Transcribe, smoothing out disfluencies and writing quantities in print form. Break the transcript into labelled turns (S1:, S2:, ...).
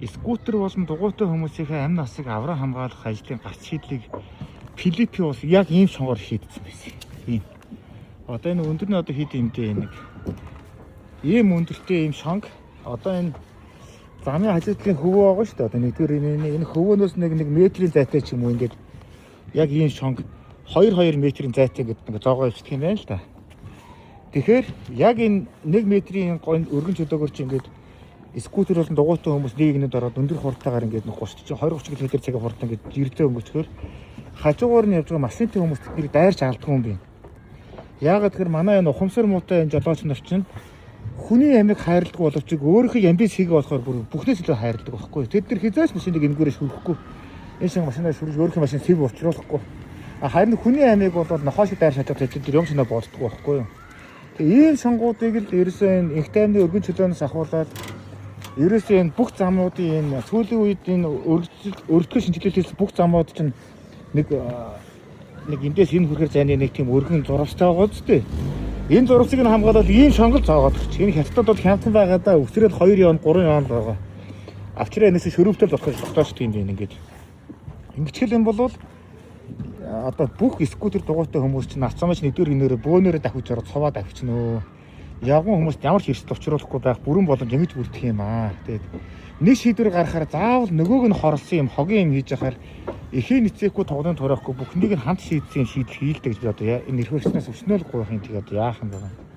S1: скутер болон дугуйтай хүмүүсийн амь насыг авраа хамгаалах ажлын гарц шийдлийг Филиппийн улс яг ийм шонгоор шийдсэн байсан. Ийм. Одоо энэ өндөр нь одоо хэд юмтэй нэг ийм өндөртэй ийм шонг. Одоо энэ замын хажуудлын хөвөө байгаа шүү дээ. Одоо нэгдүгээр энэ хөвөөнөөс нэг метрийн зайтай ч юм уу ингээд яг ийм шонг 2 метрийн зайтай ингээд зоогоо өвчтөх юм байна л да. Тэгэхээр яг энэ 1 метрийн өргөн чөлөөгөр чи ингээд скутер болон дугуйтай хүмүүс нийгнэд ороод өндөр хурдтайгаар ингээд нөх 30 км цагийн хурдтай ингээд жирлээ өнгөцгөр хажуугаар нь явж байгаа машинтай хүмүүс тэднийг дайрч алдгүй юм байна. Яагаад тэгэхээр манай энэ ухамсар муутай энэ жолооч нар чинь хүний амийг хайрладаг боловч өөрийнхөө амбиц хийгээ болохоор бүр бүхнээс илүү хайрладаг байхгүй. Тэд нар хизээч машиныг энгүүрээ шүрхэхгүй. Энэ шиг машинаа шүрж өөрийнхөө машин сэв уучруулахгүй. Харин хүний амийг бол нохоо шиг дайр шатаад тэд нар юм шинэ боддог байхгүй юу. Тэгээ ийм шонгуудыг л ерөөсөө энэ их таймны өргөн чөлөөнөөс ахуулаад ерөөсөө энэ бүх замуудын энэ сүүлийн үед энэ өргөдөл шинжилэлээс бүх замууд чинь нэг эндээс энэ хүрхэр зайны нэг тийм өргөн зурвастай байгаа зү. Энэ зурвасыг нь хамгаалаад ийм шонгол зоогоод өгч. Энэ хятадд бол хямдхан байгаадаа өсрээд 2 явна 3 явна л байгаа. Авчраа энэс шөрөвтэй болохоос тийм юм ингээд. Ингэчл юм бол одоо бүх скутер дугуйтай хүмүүс чинь авцамаач нэгдүгээр гинээрээ бөөнөрөө давхиж ороод цовоо давчихнөө. Явган хүмүүст ямар ч эрсдэл учруулахгүй байх бүрэн боломж ингэж бүрдэх юм аа. Тэгээд нэг шийдвэр гаргахаар заавал нөгөөг нь хорлсон юм хогийн юм хийж яхаар эхээ нэцээхгүй тоглоом тураахгүй бүхнийг нь хамт шийдсэн шийдэл хийлдэг гэж би одоо энэ эрхвэрснээс өчнөөл гуйхын тэгээд яах юм бэ?